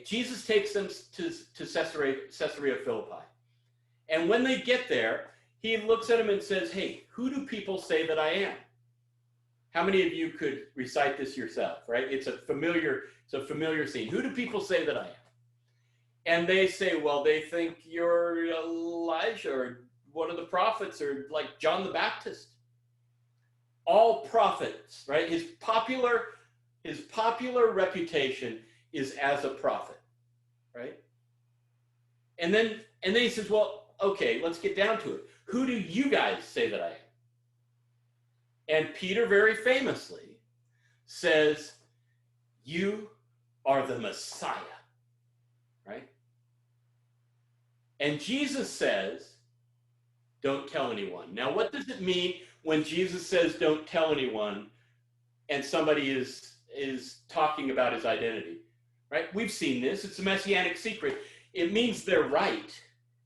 Jesus takes them to Caesarea Philippi. And when they get there, he looks at them and says, hey, who do people say that I am? How many of you could recite this yourself, right? It's a familiar scene. Who do people say that I am? And they say, well, they think you're Elijah or one of the prophets or like John the Baptist. All prophets, right? His popular reputation is as a prophet, right? And then he says, well, okay, let's get down to it. Who do you guys say that I am? And Peter very famously says, you are the Messiah, right? And Jesus says, don't tell anyone. Now, what does it mean when Jesus says, don't tell anyone, and somebody is talking about his identity, right? We've seen this. It's a messianic secret. It means they're right.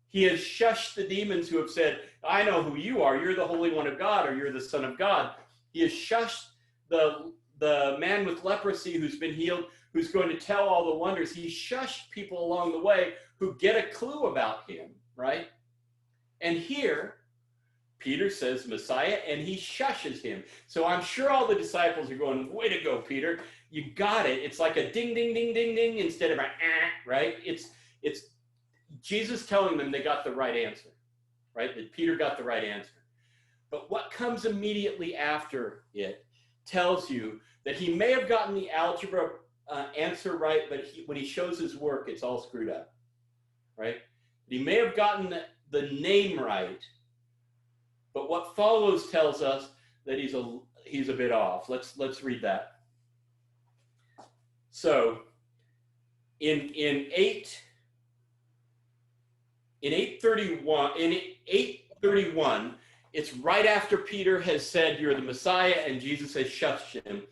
He has shushed the demons who have said, I know who you are. You're the Holy One of God, or you're the Son of God. He has shushed the man with leprosy who's been healed, who's going to tell all the wonders. He shushed people along the way who get a clue about him, right? And here, Peter says Messiah, and he shushes him. So I'm sure all the disciples are going, way to go, Peter. You got it. It's like a ding, ding, ding, ding, ding instead of a right? It's Jesus telling them they got the right answer, right? That Peter got the right answer. But what comes immediately after it tells you that he may have gotten the algebra answer right, but when he shows his work, it's all screwed up, right? He may have gotten the name right, but what follows tells us that he's a bit off. Let's read that. So in 831, it's right after Peter has said, you're the Messiah, and Jesus has shushed him.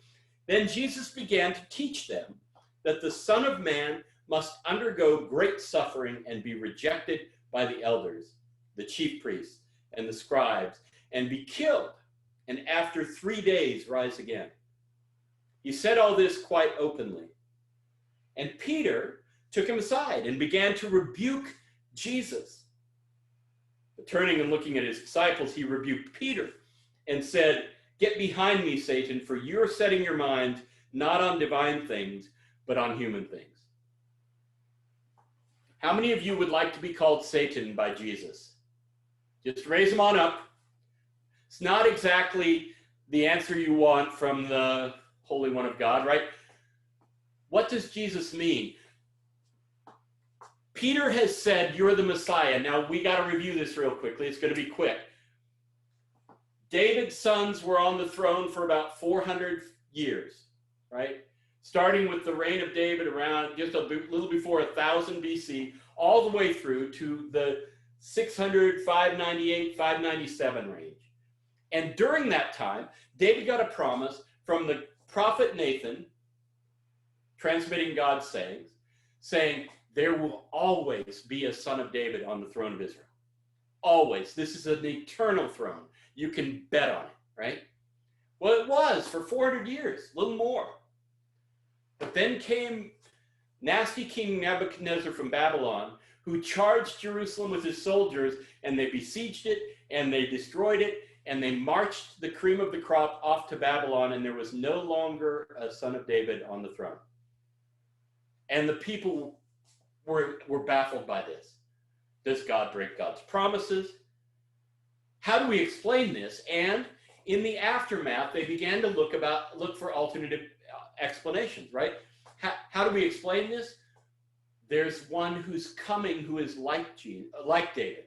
Then Jesus began to teach them that the Son of Man must undergo great suffering and be rejected by the elders, the chief priests, and the scribes, and be killed, and after 3 days rise again. He said all this quite openly. And Peter took him aside and began to rebuke Jesus. But turning and looking at his disciples, he rebuked Peter and said, get behind me, Satan, for you're setting your mind not on divine things, but on human things. How many of you would like to be called Satan by Jesus? Just raise them on up. It's not exactly the answer you want from the Holy One of God, right? What does Jesus mean? Peter has said, you're the Messiah. Now, we got to review this real quickly. It's going to be quick. David's sons were on the throne for about 400 years, right? Starting with the reign of David around just a little before 1000 BC, all the way through to the 600, 598, 597 range. And during that time, David got a promise from the prophet Nathan, transmitting God's sayings, saying, there will always be a son of David on the throne of Israel. Always. This is an eternal throne. You can bet on it, right? Well, it was for 400 years, a little more. But then came nasty King Nebuchadnezzar from Babylon, who charged Jerusalem with his soldiers, and they besieged it, and they destroyed it, and they marched the cream of the crop off to Babylon, and there was no longer a son of David on the throne. And the people were baffled by this. Does God break God's promises? How do we explain this? And in the aftermath, they began to look for alternative explanations, right? How do we explain this? There's one who's coming who is like David.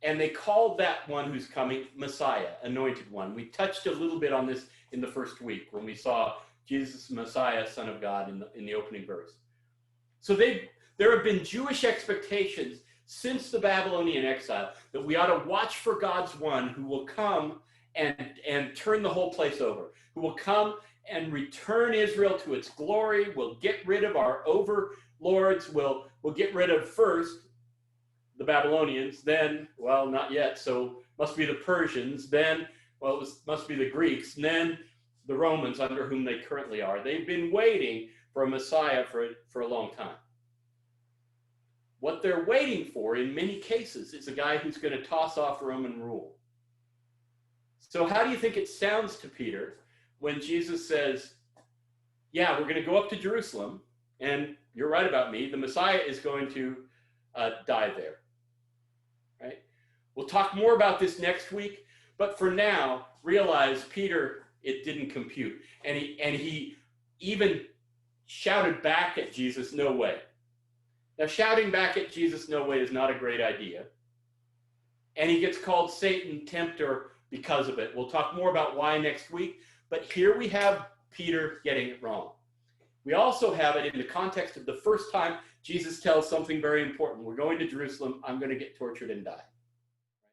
And they called that one who's coming Messiah, anointed one. We touched a little bit on this in the first week when we saw Jesus, Messiah, Son of God in the opening verse. So there have been Jewish expectations since the Babylonian exile that we ought to watch for God's one who will come and turn the whole place over, who will come and return Israel to its glory, will get rid of our overlords, will get rid of first the Babylonians, then, well, not yet, so must be the Persians, then, well, must be the Greeks, and then the Romans under whom they currently are. They've been waiting for a Messiah for a long time. What they're waiting for in many cases is a guy who's going to toss off Roman rule. So how do you think it sounds to Peter when Jesus says, yeah, we're going to go up to Jerusalem, and you're right about me, the Messiah is going to die there, right? We'll talk more about this next week, but for now, realize Peter, it didn't compute. And he even shouted back at Jesus, no way. Now, shouting back at Jesus, no way, is not a great idea. And he gets called Satan, tempter, because of it. We'll talk more about why next week, but here we have Peter getting it wrong. We also have it in the context of the first time Jesus tells something very important. We're going to Jerusalem. I'm going to get tortured and die.